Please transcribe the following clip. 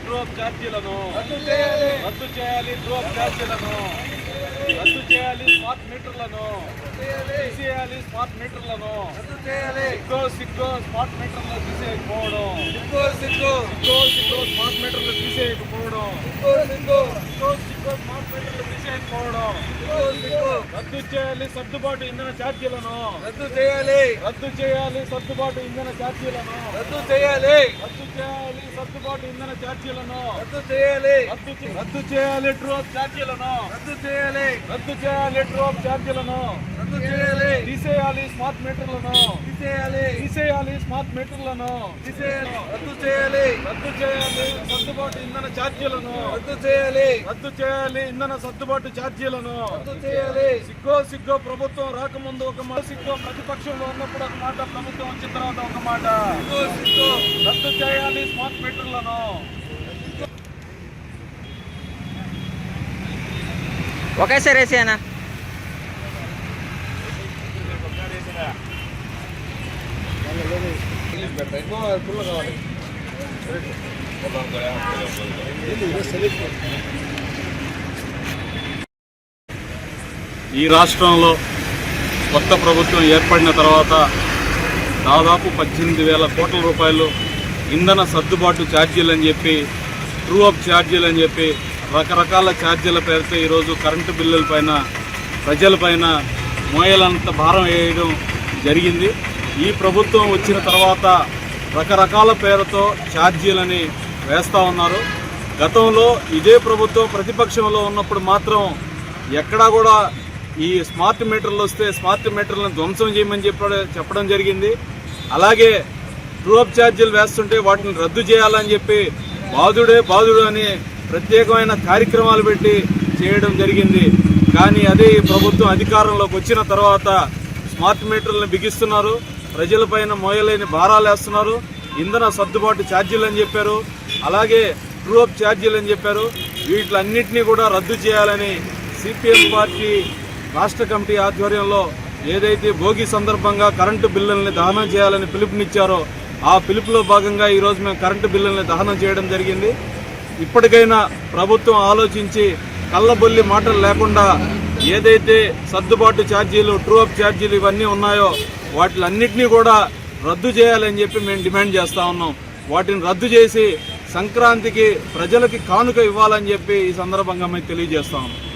Drop ఛార్జీలను రద్దు చేయాలి. డ్రాప్ ఛార్జీలను రద్దు చేయాలి. స్మార్ట్ మీటర్లను తీసేయాలి. స్మార్ట్ మీటర్లను సిగ్గో స్మార్ట్ మీటర్లు తీసేయకపోవడం. స్మార్ట్ మీటర్లు తీసేయకపోవడం. స్మార్ట్ మీటర్లు తీసేయకపోవడం. రద్దు చేయాలి. సర్దుబాటు ఇంధన ఛార్జీలను రద్దు చేయాలి. సర్దుబాటు ఇంధన ఛార్జీలను రద్దు చేయాలి. సర్దుబాటు ఇంధన ఛార్జీలను రద్దు చేయాలి. డ్రాప్ ఛార్జీలను రద్దు చేయాలి. డ్రాప్ ఛార్జీలను తీసేయాలి. స్మార్ట్ మీటర్లను తీసేయాలి. స్మార్ట్ మీటర్లను రద్దు చేయాలి. సర్దుబాటు ఇంధన ఛార్జీలను రద్దు చేయాలి. ఇంధన సర్దుబాటు ఛార్జీలను సిగ్గో ప్రభుత్వం రాకముందు ఒక మాట, సిగ్గో ప్రతిపక్షంలో ఉన్నప్పుడు ఒక మాట, ప్రభుత్వం వచ్చిన తర్వాత ఒక మాట. రద్దు చేయాలి స్మార్ట్ మీటర్లను. ఒకేసారి వేసేనా? ఈ రాష్ట్రంలో కొత్త ప్రభుత్వం ఏర్పడిన తర్వాత దాదాపు 18,000 కోట్ల రూపాయలు ఇంధన సర్దుబాటు ఛార్జీలు అని చెప్పి, ట్రూ అప్ ఛార్జీలు అని చెప్పి రకరకాల ఛార్జీల పేరుతో ఈరోజు కరెంటు బిల్లుల పైన ప్రజలపైన మోయలంత భారం వేయడం జరిగింది. ఈ ప్రభుత్వం వచ్చిన తర్వాత రకరకాల పేరుతో ఛార్జీలని వేస్తూ ఉన్నారు. గతంలో ఇదే ప్రభుత్వం ప్రతిపక్షంలో ఉన్నప్పుడు మాత్రం ఎక్కడా కూడా ఈ స్మార్ట్ మీటర్లు వస్తే స్మార్ట్ మీటర్లను ధ్వంసం చేయమని చెప్పడం జరిగింది. అలాగే ట్రూ అప్ ఛార్జీలు వేస్తుంటే వాటిని రద్దు చేయాలని చెప్పి బాధుడు అని ప్రత్యేకమైన కార్యక్రమాలు పెట్టి చేయడం జరిగింది. కానీ అదే ఈ ప్రభుత్వం అధికారంలోకి వచ్చిన తర్వాత స్మార్ట్ మీటర్లను బిగిస్తున్నారు, ప్రజలపైన మోయలేని భారాలు వేస్తున్నారు. ఇంధన సర్దుబాటు ఛార్జీలు అని చెప్పారు, అలాగే ట్రూ అప్ ఛార్జీలు అని చెప్పారు. వీటిలన్నింటినీ కూడా రద్దు చేయాలని సిపిఎం పార్టీ రాష్ట్ర కమిటీ ఆధ్వర్యంలో ఏదైతే భోగి సందర్భంగా కరెంటు బిల్లుల్ని దహనం చేయాలని పిలుపునిచ్చారో ఆ పిలుపులో భాగంగా ఈరోజు మేము కరెంటు బిల్లుల్ని దహనం చేయడం జరిగింది. ఇప్పటికైనా ప్రభుత్వం ఆలోచించి కళ్ళబొల్లి మాటలు లేకుండా ఏదైతే సర్దుబాటు ఛార్జీలు, ట్రూ అప్ ఛార్జీలు ఇవన్నీ ఉన్నాయో వాటిలన్నింటినీ కూడా రద్దు చేయాలని చెప్పి మేము డిమాండ్ చేస్తూ ఉన్నాం. వాటిని రద్దు చేసి సంక్రాంతికి ప్రజలకి కానుక ఇవ్వాలని చెప్పి ఈ సందర్భంగా మేము తెలియజేస్తా ఉన్నాం.